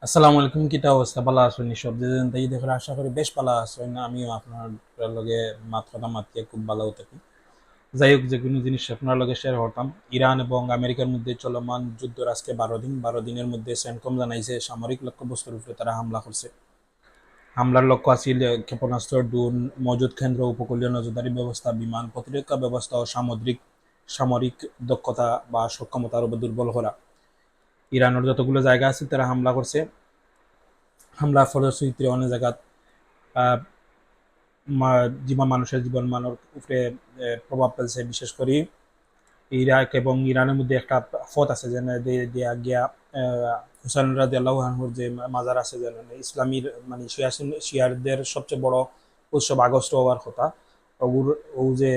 আসসালামু আলাইকুম, কিতা অবস্থা? ভালো আছেন? সব যে তাই দেখে আশা করি বেশ ভালো আছেন। আমিও আপনার লগে কথা মাতিয়ে খুব ভালো থাকি। যাই হোক, যে কোনো জিনিস আপনার লগে শেয়ার করতাম। ইরান এবং আমেরিকার মধ্যে চলমান যুদ্ধের আজকে 12 দিন। 12 দিনের মধ্যে সেন্টকম জানাইছে সামরিক লক্ষ্যবস্তুর উপরে তারা হামলা করছে। হামলার লক্ষ্য আছিল ক্ষেপণাস্ত্র, ড্রোন, মজুদ কেন্দ্র, উপকূলীয় নজরদারি ব্যবস্থা, বিমান প্রতিরক্ষা ব্যবস্থা ও সামরিক দক্ষতা বা সক্ষমতার উপর দুর্বল করা। ইরানের যতগুলো জায়গা আছে তারা হামলা করছে। হামলার ফলশ্রুতিতে অনেক জায়গাত আহ, জীবন মানুষের জীবন মানের উপরে প্রভাব ফেলছে। বিশেষ করে ইরাক এবং ইরানের মধ্যে একটা ফত আছে যেন দিয়া গিয়া হুসাইন রাদিয়াল্লাহু আনহুর যে মাজার আছে, যেন ইসলামীর মানে শিয়ারদের সবচেয়ে বড় উৎসব আগস্ট হওয়ার কথা। ওগুর ও যে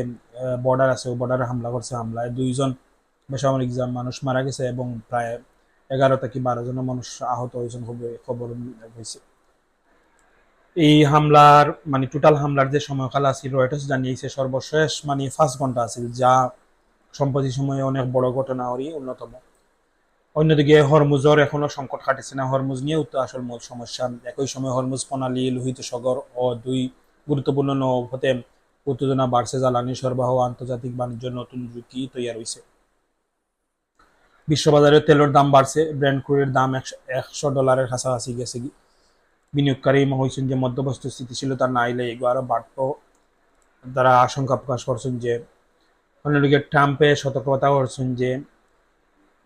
বর্ডার আছে, ও বর্ডারে হামলা করছে। হামলায় 2 জন বেসামরিক মানুষ মারা গেছে এবং প্রায় 11 থেকে 12 জন মানুষ আহত হয়েছেন, খবর হয়েছে। এই হামলার মানে টোটাল হামলার যে সময়কাল আছিল, রয়টার্স জানিয়েছে সর্বশেষ মানে 5 ঘন্টা আছিল, যা সম্প্রতি সময়ে অনেক বড় ঘটনারই অন্যতম। অন্যদিকে হরমুজর এখনো সংকট কাটেছে না। হরমুজ নিয়েও তো আসল মূল সমস্যা। একই সময় হরমুজ প্রণালী, লোহিত সাগর ও দুই গুরুত্বপূর্ণ নৌপথে উত্তেজনা বাড়ছে। জ্বালানি সরবরাহ ও আন্তর্জাতিক বাণিজ্য নতুন ঝুঁকি তৈরি হয়েছে। বিশ্ববাজারে তেলের দাম বাড়ছে। ব্র্যান্ড ক্রুডের দাম $100 কাছাকাছি গেছে। বিনিয়োগকারী হয়েছেন যে মধ্যবস্তু স্থিতিশীলতা না এলে এগুলো আরো বাড়তো। তারা আশঙ্কা প্রকাশ করছেন যে অন্যদিকে ট্রাম্পে সতর্কতা করছেন যে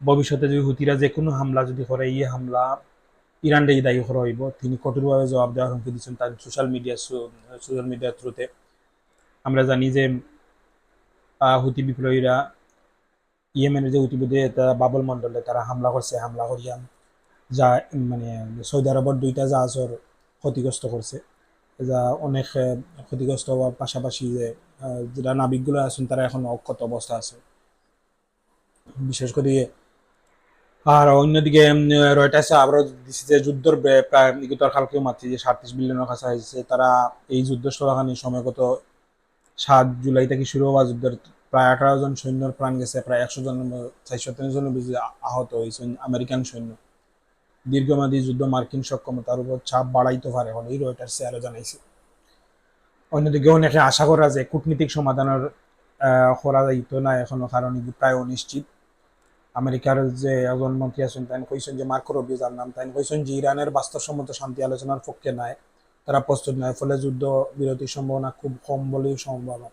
ভবিষ্যতে যদি হুতিরা যে কোনো হামলা যদি করে, এই হামলা ইরানটাই দায়ী করা হইব। তিনি কঠোরভাবে জবাব দেওয়ার হুমকি দিচ্ছেন তার সোশ্যাল মিডিয়ার থ্রুতে। আমরা জানি যে হুতি বিপ্লবীরা ইয়েমেনের যে হুতিবিদে বাবুল মন্ডলে তারা হামলা করছে। হামলা করিয়া যা মানে সৌদি আরবের 2টা জাহাজের ক্ষতিগ্রস্ত করছে। যা অনেক ক্ষতিগ্রস্ত হওয়ার পাশাপাশি যে যারা নাবিকগুলো আছেন তারা এখন অক্ষত অবস্থা আছে, বিশেষ করে। আর অন্যদিকে রয়টার্সে আবারও দিচ্ছে যে যুদ্ধের প্রায় নিকটর কালকেও মাত্র যে 37 বিলিয়নের কাছে হয়েছে। তারা এই যুদ্ধ চলাকালীন সময় গত 7 জুলাই থেকে শুরু হওয়া যুদ্ধের প্রায় 18 জন সৈন্যর প্রাণ গেছে। প্রায় 100 জন, 430 জনের বেশি আহত হয়েছেন আমেরিকান সৈন্য। দীর্ঘমেয়াদী যুদ্ধ মার্কিন সক্ষমতার উপর চাপ বাড়াইতে পারে বলে রয়টার্সে আরো জানাইছে। অন্যদিকে অনেকে আশা করা যে কূটনীতিক সমাধানের করা যাইতো না এখনো, কারণ এটি প্রায় অনিশ্চিত। আমেরিকার যে একজন মন্ত্রী আছেন তাই কইছেন যে মার্কো রুবিও যার নাম, তাই কইছেন যে ইরানের বাস্তবসম্মত শান্তি আলোচনার পক্ষে নাই, তারা প্রস্তুত নয়। ফলে যুদ্ধ বিরতির সম্ভাবনা খুব কম বলেই সম্ভাবনা।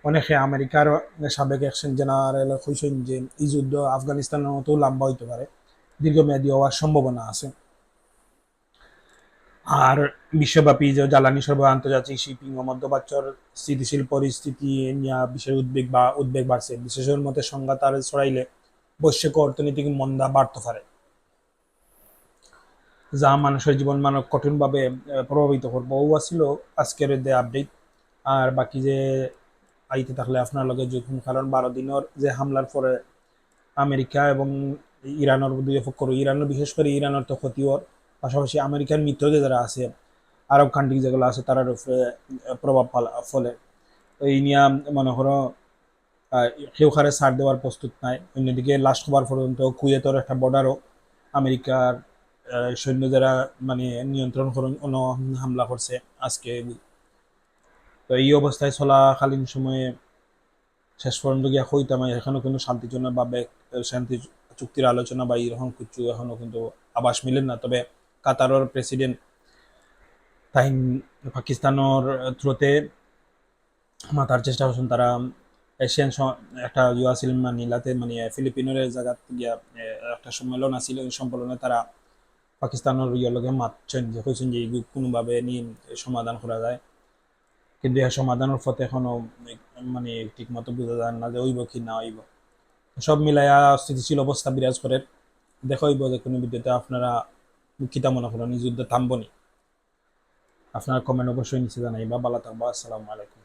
অনেকে আমেরিকার সাবেক অ্যাকশন জেনারেল কইছেন যে এই যুদ্ধ আফগানিস্তানের মতো লম্বা হইতে পারে, দীর্ঘমেয়াদী হওয়ার সম্ভাবনা আছে। আর বিশ্বব্যাপী যে জ্বালানি সরবরাহ, আন্তর্জাতিক শিপিং ও মধ্যপ্রাচ্যের স্থিতিশীল পরিস্থিতি নিয়ে বিশেষ উদ্বেগ বাড়ছে। বিশেষজ্ঞের মতে সংঘাত আর ছড়াইলে বৈশ্বিক অর্থনৈতিক মন্দা বাড়তে পারে, যা মানুষের জীবন মানব কঠিনভাবে প্রভাবিত করবো। ও ছিল আজকের যে আপডেট। আর বাকি যে আইতে থাকলে আপনার লগে যখন, কারণ 12 দিনের যে হামলার পরে আমেরিকা এবং ইরানের দুই পক্ষ, ইরানের বিশেষ করে ইরানের তো ক্ষতি হওয়ার পাশাপাশি আমেরিকার মিত্র যে যারা আছে, আরব কান্ট্রি যেগুলো আছে তার উপরে প্রভাব ফলে। এই নিয়ে মনে করো কেউ খারে ছাড় দেওয়ার প্রস্তুত নাই। অন্যদিকে লাস্ট খবর পর্যন্ত কুয়েতের একটা বর্ডারও আমেরিকার সৈন্য যারা মানে নিয়ন্ত্রণ করুন হামলা করছে আজকে। তো এই অবস্থায় চলাকালীন সময়ে শেষ পর্যন্ত গিয়া হইতাম এখনো কিন্তু শান্তির জন্য বা শান্তি চুক্তির আলোচনা বা এরকম কিছু এখনো কিন্তু আভাস মিলেন না। তবে কাতারের প্রেসিডেন্ট তাই পাকিস্তানের থ্রুতে মাতার চেষ্টা করছেন। তারা এশিয়ান একটা আছিল মানিলাতে, মানে ফিলিপিনের জায়গা গিয়া একটা সম্মেলন আছিল। ওই সম্মেলনে তারা পাকিস্তানের লগে মাতছেন যে কইছেন যে এইগুলো কোনোভাবে নিয়ে সমাধান করা যায়, কিন্তু এই সমাধানের পথে এখনো মানে ঠিক মতো বোঝা যায় না যে হইব কি না হইব। সব মিলাইয়া স্থিতিশীল অবস্থা বিরাজ করে। দেখা হইব যে কোনো ভিডিওতে আপনারা কিতা মনে করেন, এই যুদ্ধ থামবনি। আপনার কমেন্ট অবশ্যই নিচে জানাইবা। ভালো থাকবা। আসসালামু আলাইকুম।